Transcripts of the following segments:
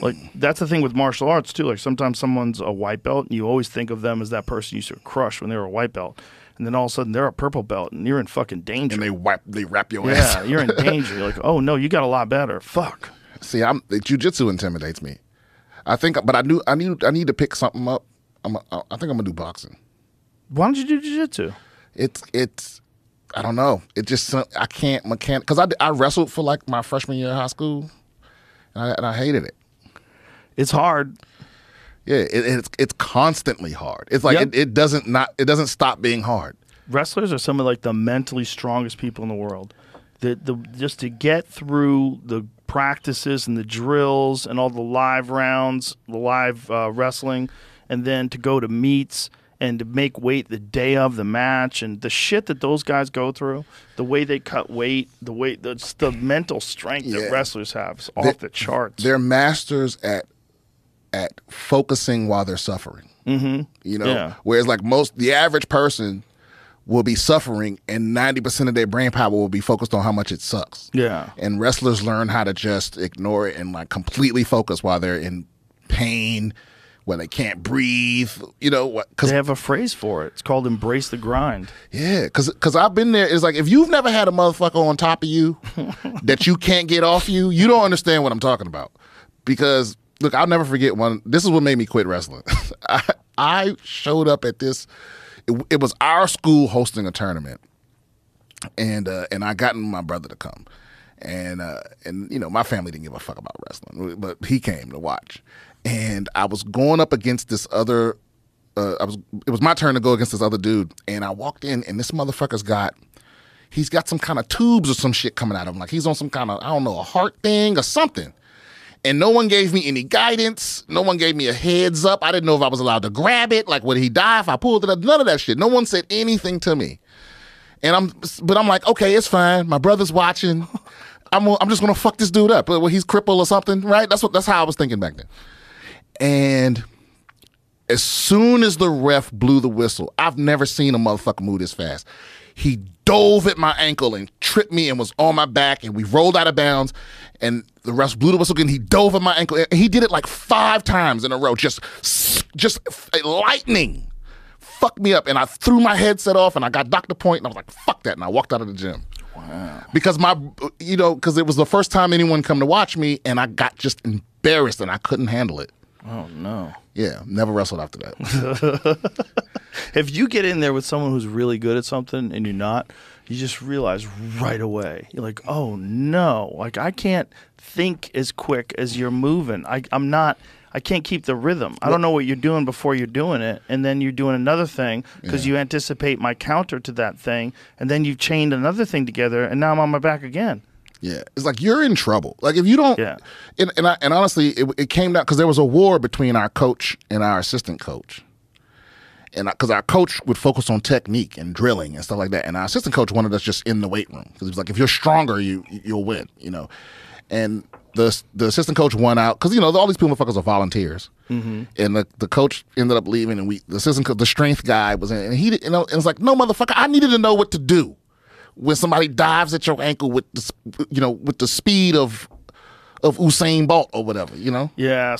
Like, that's the thing with martial arts, too. Like, sometimes someone's a white belt, and you always think of them as that person you used to crush when they were a white belt. And then all of a sudden, they're a purple belt, and you're in fucking danger. And they wrap your ass. Yeah, you're in danger. You're like, oh, no, you got a lot better. Fuck. See, Jiu Jitsu intimidates me. I think, but I need to pick something up. I think I'm gonna do boxing. Why don't you do Jiu Jitsu? It's I don't know. It just I can't because I wrestled for like my freshman year of high school, and I hated it. It's hard. Yeah, it's constantly hard. It's like it doesn't stop being hard. Wrestlers are some of like the mentally strongest people in the world. Just to get through the practices and the drills and all the live rounds, the live wrestling, and then to go to meets and to make weight the day of the match, and the shit that those guys go through, the way they cut weight, the mental strength that wrestlers have is off the charts. They're masters at focusing while they're suffering. Mm-hmm. You know, whereas like the average person will be suffering, and 90% of their brain power will be focused on how much it sucks. Yeah, and wrestlers learn how to just ignore it and like completely focus while they're in pain, when they can't breathe, you know. They have a phrase for it. It's called embrace the grind. Yeah, because I've been there. It's like, if you've never had a motherfucker on top of you that you can't get off you don't understand what I'm talking about. Because, look, I'll never forget one. This is what made me quit wrestling. I showed up at this. It was our school hosting a tournament. And I got my brother to come. And you know, my family didn't give a fuck about wrestling, but he came to watch. And I was going up against this other, it was my turn to go against this other dude. And I walked in, and this motherfucker's he's got some kind of tubes or some shit coming out of him. Like, he's on some kind of, I don't know, a heart thing or something. And no one gave me any guidance. No one gave me a heads up. I didn't know if I was allowed to grab it. Like, would he die if I pulled it up? None of that shit. No one said anything to me. And I'm like, okay, it's fine. My brother's watching. I'm just gonna fuck this dude up. Well, he's crippled or something, right? That's how I was thinking back then. And as soon as the ref blew the whistle, I've never seen a motherfucker move this fast. He dove at my ankle and tripped me and was on my back, and we rolled out of bounds, and the ref blew the whistle again. He dove at my ankle, and he did it like 5 times in a row, just lightning. Fucked me up, and I threw my headset off, and I got Dr. Point, and I was like, fuck that, and I walked out of the gym. Wow. Because because it was the first time anyone come to watch me, and I got just embarrassed, and I couldn't handle it. Oh, no. Yeah, never wrestled after that. If you get in there with someone who's really good at something and you're not, you just realize right away. You're like, oh, no. Like, I can't think as quick as you're moving. I can't keep the rhythm. I don't know what you're doing before you're doing it, and then you're doing another thing because you anticipate my counter to that thing, and then you've chained another thing together, and now I'm on my back again. Yeah, it's like you're in trouble. Like, if you don't, and honestly, it came down because there was a war between our coach and our assistant coach, and because our coach would focus on technique and drilling and stuff like that, and our assistant coach wanted us just in the weight room because he was like, if you're stronger, you'll win, you know, and the assistant coach won out because, you know, all these motherfuckers are volunteers, and the coach ended up leaving, and the strength guy was in, and he, you know, and it's like, no, motherfucker, I needed to know what to do when somebody dives at your ankle with the speed of Usain Bolt or whatever, you know? Yeah,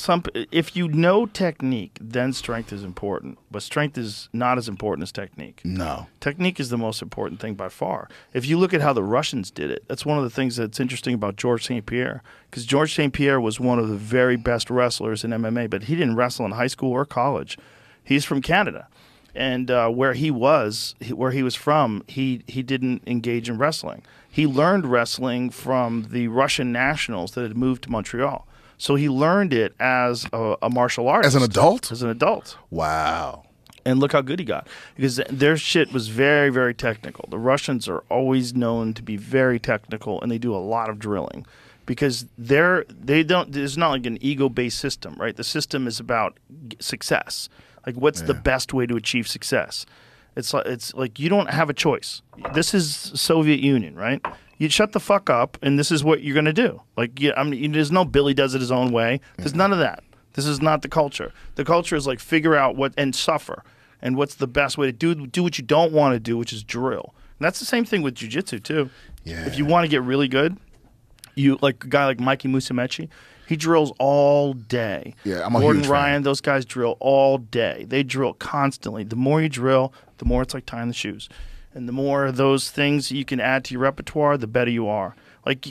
if you know technique, then strength is important. But strength is not as important as technique. No. Technique is the most important thing by far. If you look at how the Russians did it, that's one of the things that's interesting about Georges St-Pierre. Because Georges St-Pierre was one of the very best wrestlers in MMA, but he didn't wrestle in high school or college. He's from Canada. And where he was from, he didn't engage in wrestling. He learned wrestling from the Russian nationals that had moved to Montreal. So he learned it as a martial artist. As an adult? As an adult. Wow. And look how good he got. Because their shit was very, very technical. The Russians are always known to be very technical, and they do a lot of drilling. Because there's not like an ego-based system, right? The system is about success. Like, what's the best way to achieve success? It's like you don't have a choice. This is Soviet Union, right? You shut the fuck up, and this is what you're going to do. Like, there's no Billy does it his own way. There's none of that. This is not the culture. The culture is like figure out what and suffer, and what's the best way to do what you don't want to do, which is drill. And that's the same thing with jiu-jitsu too. Yeah. If you want to get really good, you like a guy like Mikey Musumeci. He drills all day. Yeah, I'm a Gordon huge fan. Ryan, those guys drill all day. They drill constantly. The more you drill, the more it's like tying the shoes. And the more of those things you can add to your repertoire, the better you are. Like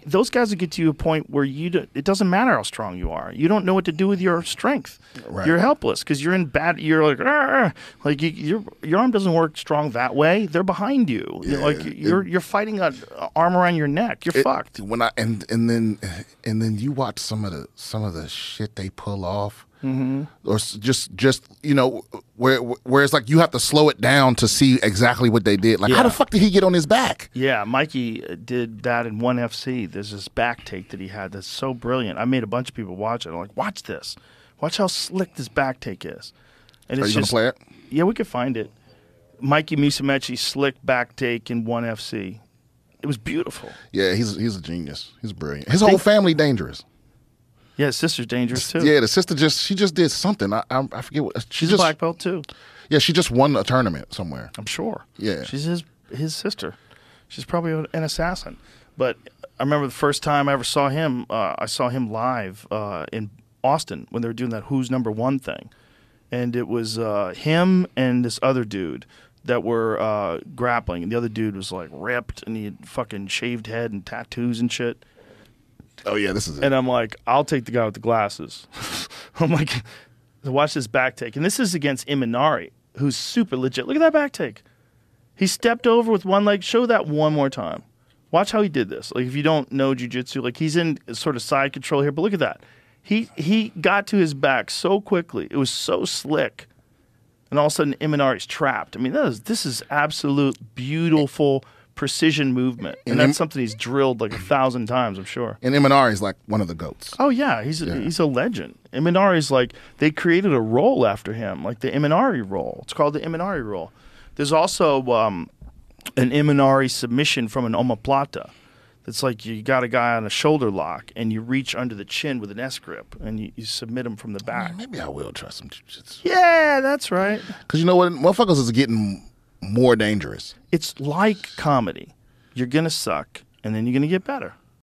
those guys will get to a point where it doesn't matter how strong you are. You don't know what to do with your strength. Right. You're helpless because you're in bad. You're like, "Arr!" Like your arm doesn't work strong that way. They're behind you. Yeah, like you're fighting an arm around your neck. You're fucked. When and then you watch some of the shit they pull off. Or just where it's like you have to slow it down to see exactly what they did. Like how the fuck did he get on his back? Yeah, Mikey did that in 1FC. There's this back take that he had that's so brilliant. I made a bunch of people watch it. I'm like, watch this. Watch how slick this back take is. And Are you gonna play it? Yeah, we could find it. Mikey Musumeci slick back take in 1FC. It was beautiful. Yeah, he's a genius. He's brilliant. His whole family dangerous. Yeah, his sister's dangerous too. Yeah, the sister just did something. I forget what she's a black belt too. Yeah, she just won a tournament somewhere. I'm sure. Yeah, she's his sister. She's probably an assassin. But I remember the first time I ever saw him. I saw him live in Austin when they were doing that Who's Number One thing, and it was him and this other dude that were grappling, and the other dude was like ripped and he had fucking shaved head and tattoos and shit. Oh yeah, this is it. And I'm like, I'll take the guy with the glasses. I'm like, watch this back take. And this is against Imanari, who's super legit. Look at that back take. He stepped over with one leg. Show that one more time. Watch how he did this. Like if you don't know jiu-jitsu, like he's in sort of side control here, but look at that. He got to his back so quickly. It was so slick. And all of a sudden Imanari's trapped. I mean, this is absolute beautiful precision movement, and that's something he's drilled like 1,000 times, I'm sure. And Imanari's like one of the GOATs. Oh yeah, he's a legend. Imanari's like, they created a roll after him, like the Imanari roll. It's called the Imanari roll. There's also an Imanari submission from an omoplata. It's like you got a guy on a shoulder lock, and you reach under the chin with an S grip, and you submit him from the back. Maybe I will try some jiu-jitsu. Yeah, that's right. Because you know what, motherfuckers is getting more dangerous. It's like comedy. You're going to suck, and then you're going to get better.